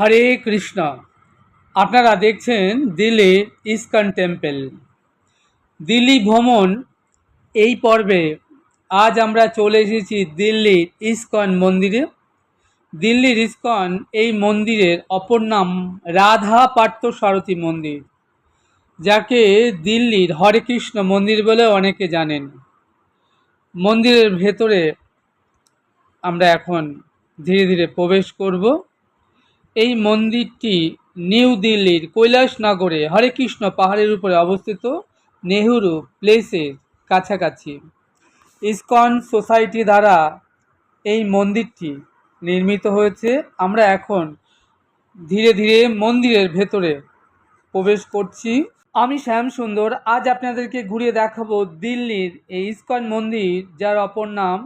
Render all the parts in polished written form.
হরে কৃষ্ণ। আপনারা দেখছেন Delhi ISKCON temple. Delhi ভ্রমণ এই পর্বে আজ আমরা চলে এসেছি দিল্লির ইস্কন মন্দিরে। দিল্লির ইস্কন এই মন্দিরের অপর নাম রাধা পার্থসারথী মন্দির, যাকে দিল্লির হরে কৃষ্ণ মন্দির বলে অনেকে জানেন। মন্দিরের ভেতরে আমরা এখন ধীরে ধীরে প্রবেশ করব। এই মন্দিরটি নিউ দিল্লির কৈলাসনগরে হরেকৃষ্ণ পাহাড়ের উপরে অবস্থিত, নেহেরু প্লেসের কাছাকাছি। ইসকন সোসাইটি দ্বারা এই মন্দিরটি নির্মিত হয়েছে। আমরা এখন ধীরে ধীরে মন্দিরের ভেতরে প্রবেশ করছি। আমি শ্যাম সুন্দর। আজ আপনাদেরকে ঘুরিয়ে দেখাবো দিল্লির এই ইসকন মন্দির, যার অপর নাম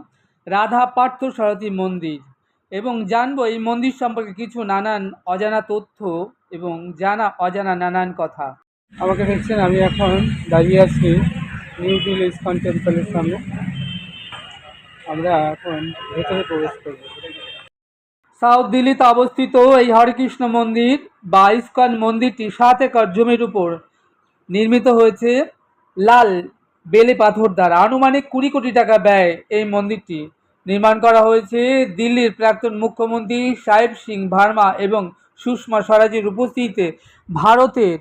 রাধা পার্থসারথী মন্দির, এবং জানবো এই মন্দির সম্পর্কে কিছু নানান অজানা তথ্য এবং জানা অজানা নানান কথা। আমাকে দেখছেন, আমি এখন দাঁড়িয়ে আছি নিউ দিল্লি ইসকন টেম্পলের সামনে। আমরা এখন ভেতরে প্রবেশ করব। সাউথ দিল্লিতে অবস্থিত এই হরেকৃষ্ণ মন্দির বা ইসকন মন্দিরটি 7 একর জমির উপর নির্মিত হয়েছে লাল বেলে পাথর দ্বারা। আনুমানিক 20 কোটি টাকা ব্যয় এই মন্দিরটি নির্মাণ করা হয়েছে। দিল্লির প্রাক্তন মুখ্যমন্ত্রী সাহেব সিং ভার্মা এবং সুষমা স্বরাজের উপস্থিতিতে ভারতের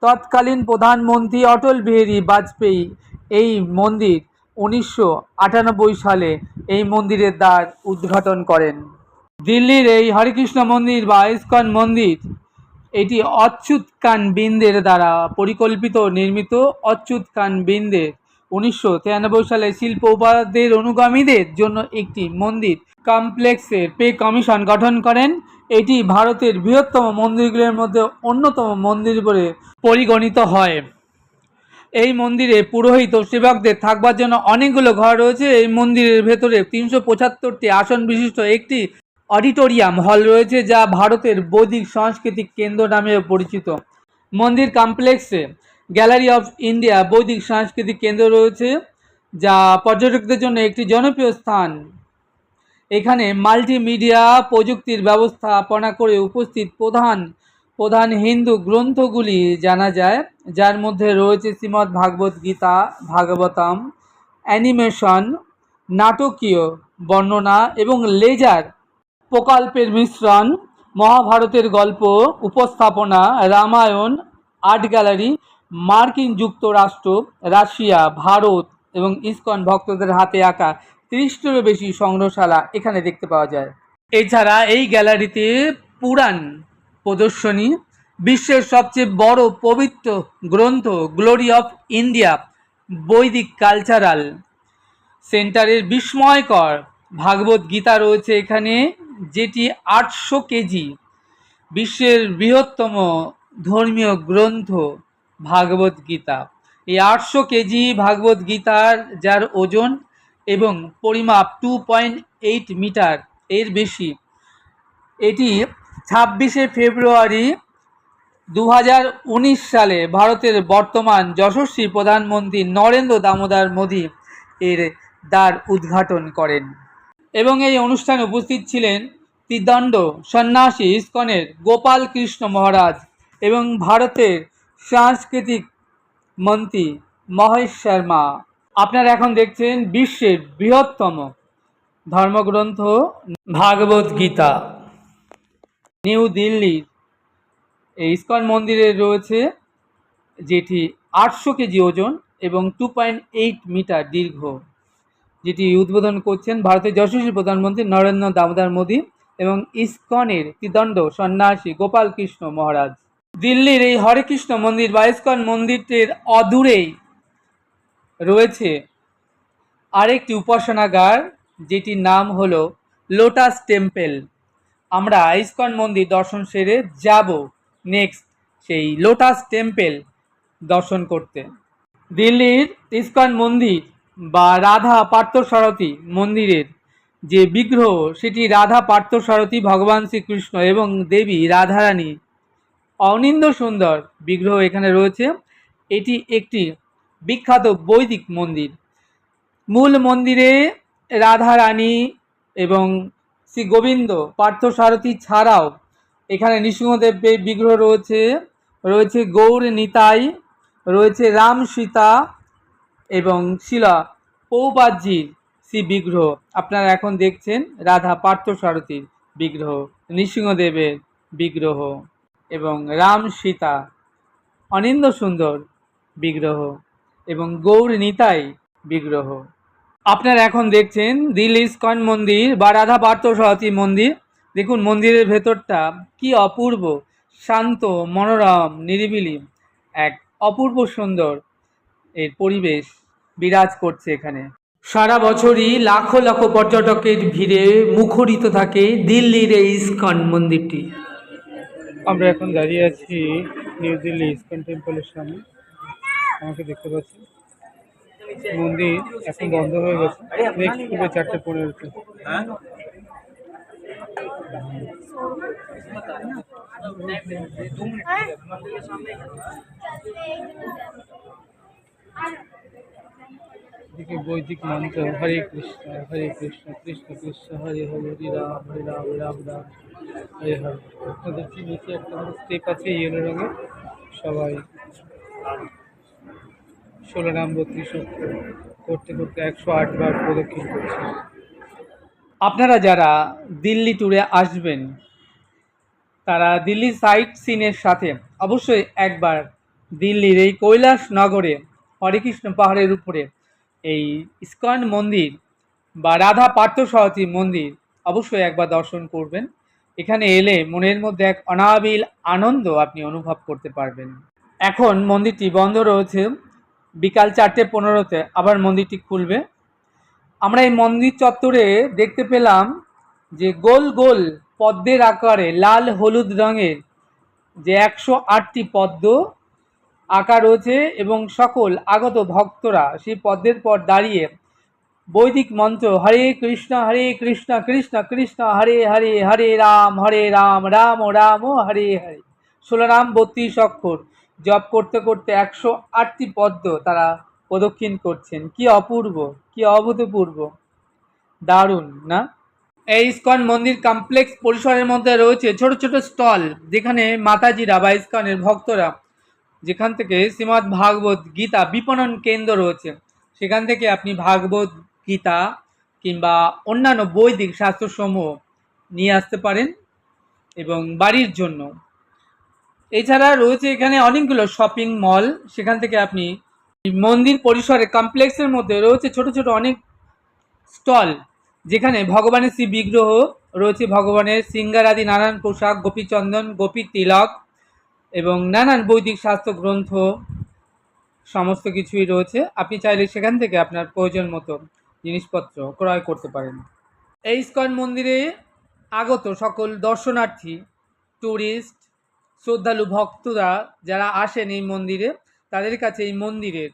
তৎকালীন প্রধানমন্ত্রী অটল বিহারী বাজপেয়ী এই মন্দির 1998 সালে এই মন্দিরের দ্বার উদ্ঘাটন করেন। দিল্লির এই হরেকৃষ্ণ মন্দির বা ইসকন মন্দির এটি অচ্যুত কান বিন্দের দ্বারা পরিকল্পিত নির্মিত। অচ্যুত কান বিন্দের 1993 সালে শিল্প উপাদের অনুগামীদের জন্য একটি মন্দির কমপ্লেক্সের পে কমিশন গঠন করেন। এটি ভারতের বৃহত্তম মন্দিরগুলির মধ্যে অন্যতম মন্দির বলে পরিগণিত হয়। এই মন্দিরে পুরোহিত ও সেবকদের থাকবার জন্য অনেকগুলো ঘর রয়েছে। এই মন্দিরের ভেতরে 375টি আসন বিশিষ্ট একটি অডিটোরিয়াম হল রয়েছে, যা ভারতের বৈদিক সাংস্কৃতিক কেন্দ্র নামেও পরিচিত। মন্দির কমপ্লেক্সে গ্যালারি অফ ইন্ডিয়া বৈদিক সাংস্কৃতিক কেন্দ্র রয়েছে, যা পর্যটকদের জন্য একটি জনপ্রিয় স্থান। এখানে মাল্টিমিডিয়া প্রযুক্তির ব্যবস্থাপনা করে উপস্থিত প্রধান হিন্দু গ্রন্থগুলি জানা যায়, যার মধ্যে রয়েছে শ্রীমদ্ ভাগবত গীতা, ভাগবতম, অ্যানিমেশন, নাটকীয় বর্ণনা এবং লেজার প্রকল্পের মিশ্রণ, মহাভারতের গল্প উপস্থাপনা, রামায়ণ, আর্ট গ্যালারি, মার্কিন যুক্তরাষ্ট্র, রাশিয়া, ভারত এবং ইসকন ভক্তদের হাতে আঁকা 30টিরও বেশি সংগ্রহশালা এখানে দেখতে পাওয়া যায়। এছাড়া এই গ্যালারিতে পুরাণ প্রদর্শনী, বিশ্বের সবচেয়ে বড় পবিত্র গ্রন্থ গ্লোরি অফ ইন্ডিয়া বৈদিক কালচারাল সেন্টারের বিস্ময়কর ভাগবত গীতা রয়েছে এখানে, যেটি 800 কেজি। বিশ্বের বৃহত্তম ধর্মীয় গ্রন্থ ভাগবত গীতা। এই 800 কেজি ভাগবত গীতার, যার ওজন এবং পরিমাপ 2.8 মিটার এর বেশি, এটি 26শে ফেব্রুয়ারি 2019 সালে ভারতের বর্তমান যশস্বী প্রধানমন্ত্রী নরেন্দ্র দামোদর মোদী এর দ্বার উদ্ঘাটন করেন। এবং এই অনুষ্ঠানে উপস্থিত ছিলেন ত্রিদণ্ড সন্ন্যাসী ইসকনের গোপাল কৃষ্ণ মহারাজ এবং ভারতের সাংস্কৃতিক মন্ত্রী মহেশ শর্মা। আপনারা এখন দেখছেন বিশ্বের বৃহত্তম ধর্মগ্রন্থ ভাগবত গীতা। নিউ দিল্লির এই ইসকন মন্দিরে রয়েছে, যেটি 800 কেজি ওজন এবং 2.8 মিটার দীর্ঘ, যেটি উদ্বোধন করছেন ভারতের যশস্বী প্রধানমন্ত্রী নরেন্দ্র দামোদর মোদী এবং ইসকনের ত্রিদণ্ড সন্ন্যাসী গোপাল কৃষ্ণ মহারাজ। দিল্লির এই হরেকৃষ্ণ মন্দির বা ইসকন মন্দিরটির অদূরেই রয়েছে আরেকটি উপাসনাগার, যেটির নাম হলো লোটাস টেম্পল। আমরা ইসকন মন্দির দর্শন সেরে যাব নেক্সট সেই লোটাস টেম্পল দর্শন করতে। দিল্লির ইসকন মন্দির বা রাধা পার্থসারথী মন্দিরের যে বিগ্রহ, সেটি রাধা পার্থসারথী ভগবান শ্রীকৃষ্ণ এবং দেবী রাধারানী অনিন্দ সুন্দর বিগ্রহ এখানে রয়েছে। এটি একটি বিখ্যাত বৈদিক মন্দির। মূল মন্দিরে রাধারানী এবং শ্রী গোবিন্দ পার্থসারথী ছাড়াও এখানে নৃসিংহদেবের বিগ্রহ রয়েছে, রয়েছে গৌর নিতাই, রয়েছে রাম সীতা এবং শিলা পৌপাজ্জির শ্রী বিগ্রহ। আপনারা এখন দেখছেন রাধা পার্থসারথীর বিগ্রহ, নৃসিংহদেবের বিগ্রহ এবং রাম সীতা অনিন্দ সুন্দর বিগ্রহ এবং গৌর নিতাই বিগ্রহ। আপনারা এখন দেখছেন দিল্লি ইস্কন মন্দির বা রাধা পার্থসারথী মন্দির। দেখুন মন্দিরের ভেতরটা কি অপূর্ব, শান্ত, মনোরম, নিরিবিলি, এক অপূর্ব সুন্দর এর পরিবেশ বিরাজ করছে এখানে। সারা বছরই লাখো লাখো পর্যটকের ভিড়ে মুখরিত থাকে দিল্লির এই ইস্কন মন্দিরটি। আমরা এখন দাঁড়িয়ে আছি নিউ দিল্লি ইস্কন টেম্পলের সামনে। আমাকে দেখতে পাচ্ছি মন্দির এখন বন্ধ হয়ে গেছে, নেক্সট পুরো 4:15-তে। এদিকে বৈদিক মন্ত্র হরে কৃষ্ণ কৃষ্ণ কৃষ্ণ হরে হরে, হরে রাম রাম রাম হরে হরে। আপনাদের কি নিচে একটা স্টেপ আছে ইয়েলো রঙের, সবাই 16 নাম 32 করতে করতে 108 বার প্রদক্ষিণ করছে। আপনারা যারা দিল্লি ট্যুরে আসবেন তারা দিল্লি সাইট সিনের সাথে অবশ্যই একবার দিল্লির এই কৈলাস নগরে হরেকৃষ্ণ পাহাড়ের উপরে এই ইস্কন মন্দির বা রাধা পার্থসারথী মন্দির অবশ্যই একবার দর্শন করবেন। এখানে এলে মনের মধ্যে এক অনাবিল আনন্দ আপনি অনুভব করতে পারবেন। এখন মন্দিরটি বন্ধ রয়েছে, বিকাল 4:15-তে আবার মন্দিরটি খুলবে। আমরা এই মন্দির চত্বরে দেখতে পেলাম যে গোল গোল পদ্মের আকারে লাল হলুদ রঙের যে 108টি পদ্ম আঁকা রয়েছে এবং সকল আগত ভক্তরা সেই পদ্মের পর দাঁড়িয়ে বৈদিক মন্ত্র হরে কৃষ্ণ কৃষ্ণ কৃষ্ণ হরে হরে, হরে রাম রাম রাম হরে হরে 16 নাম 32 অক্ষর জপ করতে করতে 108টি পদ্ম তারা প্রদক্ষিণ করছেন। কি অপূর্ব, কি অভূতপূর্ব, দারুণ না? এই ইস্কন মন্দির কমপ্লেক্স পরিসরের মধ্যে রয়েছে ছোট ছোট স্টল, যেখানে মাতাজিরা বা ইস্কনের ভক্তরা যেখান থেকে শ্রীমদ্ ভাগবত গীতা বিপণন কেন্দ্র রয়েছে, সেখান থেকে আপনি ভাগবত গীতা কিংবা অন্যান্য বৈদিক শাস্ত্রসমূহ নিয়ে আসতে পারেন এবং বাড়ির জন্য। এছাড়া রয়েছে এখানে অনেকগুলো শপিং মল, সেখান থেকে আপনি মন্দির পরিসরে কমপ্লেক্সের মধ্যে রয়েছে ছোট ছোট অনেক স্টল, যেখানে ভগবানের শ্রী বিগ্রহ রয়েছে, ভগবানের সিঙ্গার আদি নানান পোশাক, গোপীচন্দন, গোপী তিলক এবং নানান বৈদিক শাস্ত্র গ্রন্থ সমস্ত কিছুই রয়েছে। আপনি চাইলে সেখান থেকে আপনার প্রয়োজন মতো জিনিসপত্র ক্রয় করতে পারেন। এই ইস্কন মন্দিরে আগত সকল দর্শনার্থী, ট্যুরিস্ট, শ্রদ্ধালু ভক্তরা যারা আসেন এই মন্দিরে, তাদের কাছে এই মন্দিরের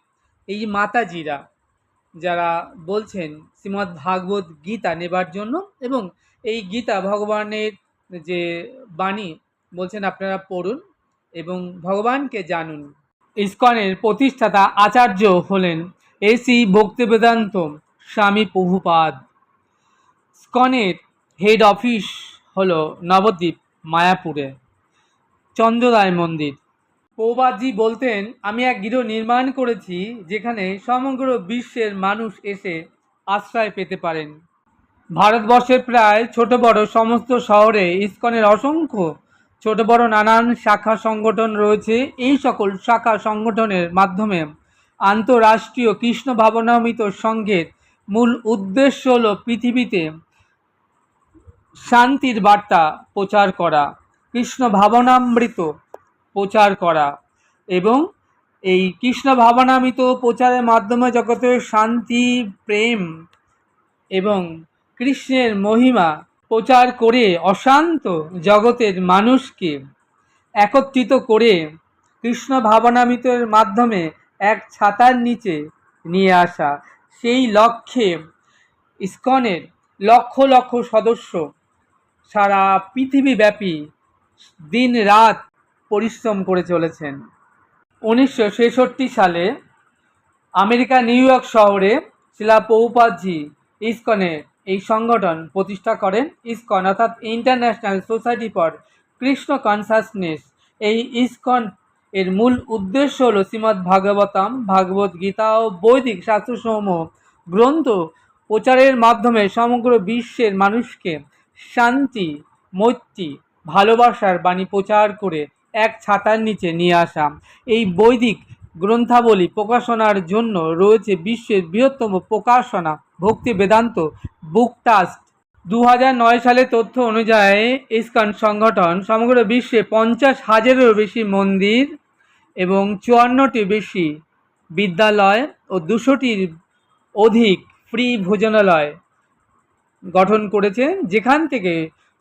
এই মাতাজিরা যারা বলছেন শ্রীমদ্ ভাগবত গীতা নেবার জন্য এবং এই গীতা ভগবানের যে বাণী বলছেন আপনারা পড়ুন এবং ভগবানকে জানুন। ইস্কনের প্রতিষ্ঠাতা আচার্য হলেন শ্রী ভক্তিবেদান্ত স্বামী প্রভুপাদ। ইস্কনের হেড অফিস হলো নবদ্বীপ মায়াপুরে চন্দ্ররায় মন্দির। প্রভুপাদজি বলতেন, আমি এক গৃহ নির্মাণ করেছি যেখানে সমগ্র বিশ্বের মানুষ এসে আশ্রয় পেতে পারেন। ভারতবর্ষের প্রায় ছোট বড় সমস্ত শহরে ইস্কনের অসংখ্য ছোট বড় নানান শাখা সংগঠন রয়েছে। এই সকল শাখা সংগঠনের মাধ্যমে আন্তঃরাষ্ট্রীয় কৃষ্ণ ভাবনামৃত সংঘের মূল উদ্দেশ্য হল পৃথিবীতে শান্তির বার্তা প্রচার করা, কৃষ্ণ ভাবনামৃত প্রচার করা এবং এই কৃষ্ণ ভাবনামৃত প্রচারের মাধ্যমে জগতে শান্তি, প্রেম এবং কৃষ্ণের মহিমা প্রচার করে অশান্ত জগতের মানুষকে একত্রিত করে কৃষ্ণ ভাবনামৃতের মাধ্যমে এক ছাতার নিচে নিয়ে আসা। সেই লক্ষ্যে ইস্কনের লক্ষ লক্ষ সদস্য সারা পৃথিবীব্যাপী দিন রাত পরিশ্রম করে চলেছেন। 1966 সালে আমেরিকা নিউ ইয়র্ক শহরে শিলা প্রভুপাদজি ইস্কনের এই সংগঠন প্রতিষ্ঠা করেন। ইস্কন অর্থাৎ international society for Krishna consciousness. এই ইসকন এর মূল উদ্দেশ্য হল শ্রীমদ্ ভাগবতম, ভাগবত গীতা ও বৈদিক শাস্ত্রসমূহ গ্রন্থ প্রচারের মাধ্যমে সমগ্র বিশ্বের মানুষকে শান্তি, মৈত্রী, ভালোবাসার বাণী প্রচার করে এক ছাতার নিচে নিয়ে আসা। এই বৈদিক গ্রন্থাবলী প্রকাশনার জন্য রয়েছে বিশ্বের বৃহত্তম প্রকাশনা ভক্তি বেদান্ত বুক ট্রাস্ট। 2009 সালের তথ্য অনুযায়ী ইসকন সংগঠন সমগ্র বিশ্বে 50,000-এরও বেশি মন্দির এবং 54টি বেশি বিদ্যালয় ও 200টির অধিক ফ্রি ভোজনালয় গঠন করেছে, যেখান থেকে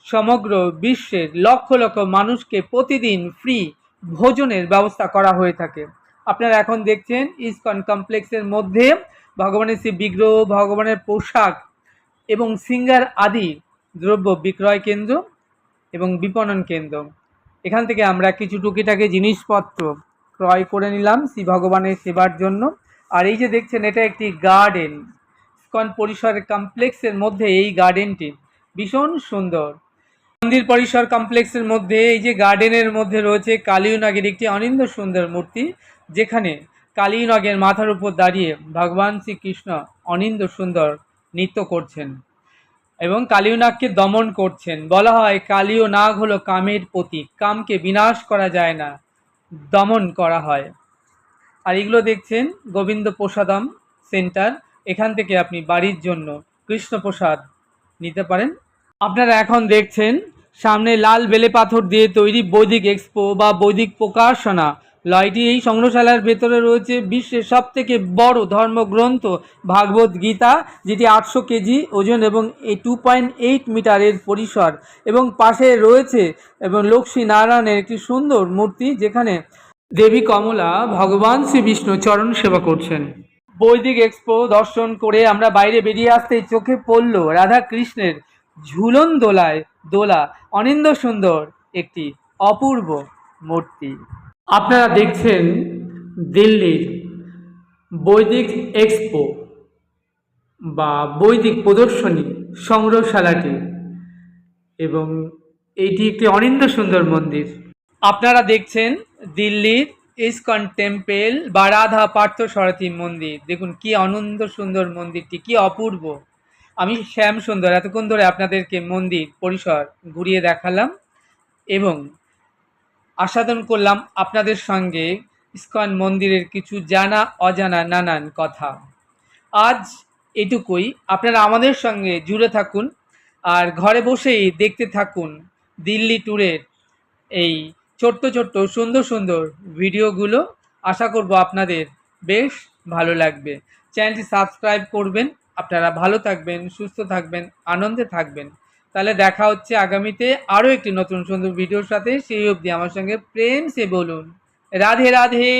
সমগ্র বিশ্বের লক্ষ লক্ষ মানুষকে প্রতিদিন ফ্রি ভোজনের ব্যবস্থা করা হয়ে থাকে। আপনারা এখন দেখছেন ইসকন কমপ্লেক্সের মধ্যে ভগবানের শ্রী বিগ্রহ, ভগবানের পোশাক এবং সিঙ্গার আদি দ্রব্য বিক্রয় কেন্দ্র এবং বিপণন কেন্দ্র। এখান থেকে আমরা কিছু টুকিটাকি জিনিসপত্র ক্রয় করে নিলাম শ্রী ভগবানের সেবার জন্য। আর এই যে দেখছেন, এটা একটি গার্ডেন। ইসকন পরিসরের কমপ্লেক্সের মধ্যে এই গার্ডেনটি ভীষণ সুন্দর। মন্দির পরিসর কমপ্লেক্সের মধ্যে এই যে গার্ডেনের মধ্যে রয়েছে কালীনাগের একটি অনিন্দ সুন্দর মূর্তি, যেখানে কালীনাগের মাথার উপর দাঁড়িয়ে ভগবান শ্রীকৃষ্ণ অনিন্দ সুন্দর নৃত্য করছেন এবং কালীনাগকে দমন করছেন। বলা হয় কালীয় নাগ হলো কামের প্রতীক, কামকে বিনাশ করা যায় না, দমন করা হয়। আর এগুলো দেখছেন গোবিন্দ প্রসাদম সেন্টার। এখান থেকে আপনি বাড়ির জন্য কৃষ্ণ প্রসাদ নিতে পারেন। আপনারা এখন দেখছেন সামনে লাল বেলে পাথর দিয়ে তৈরি বৈদিক এক্সপো বা বৈদিক প্রকাশনা লয়টি। এই সংগ্রহশালার ভেতরে রয়েছে বিশ্বের সবথেকে বড় ধর্মগ্রন্থ ভাগবত গীতা, যেটি 800 কেজি ওজন এবং এই 2.8 মিটারের পরিসর, এবং পাশে রয়েছে এবং লক্ষ্মী নারায়ণের একটি সুন্দর মূর্তি, যেখানে দেবী কমলা ভগবান শ্রী বিষ্ণু চরণ সেবা করছেন। বৈদিক এক্সপো দর্শন করে আমরা বাইরে বেরিয়ে আসতেই চোখে পড়ল রাধা কৃষ্ণের ঝুলন দোলা অনিন্দ সুন্দর একটি অপূর্ব মূর্তি। আপনারা দেখছেন দিল্লির বৈদিক এক্সপো বা বৈদিক প্রদর্শনী সংগ্রহশালাটি, এবং এটি একটি অনিন্দ সুন্দর মন্দির। আপনারা দেখছেন দিল্লির ইসকন টেম্পেল বা রাধা পার্থসারথী মন্দির। দেখুন কি আনন্দ সুন্দর মন্দিরটি, কি অপূর্ব। আমি শ্যাম সুন্দর এতক্ষণ ধরে আপনাদেরকে মন্দির পরিসর ঘুরিয়ে দেখালাম এবং আস্বাদন করলাম আপনাদের সঙ্গে ইসকন মন্দিরের কিছু জানা অজানা নানান কথা। আজ এটুকুই। আপনারা আমাদের সঙ্গে জুড়ে থাকুন আর ঘরে বসেই দেখতে থাকুন দিল্লি ট্যুরের এই ছোট্ট ছোট্ট সুন্দর সুন্দর ভিডিওগুলো। আশা করব আপনাদের বেশ ভালো লাগবে। চ্যানেলটি সাবস্ক্রাইব করবেন। আপনারা ভালো থাকবেন, সুস্থ থাকবেন, আনন্দে থাকবেন। তাহলে দেখা হচ্ছে আগামীতে আরও একটি নতুন সুন্দর ভিডিওর সাথে। সেই অবধি আমার সঙ্গে প্রেম সে বলুন রাধে রাধে।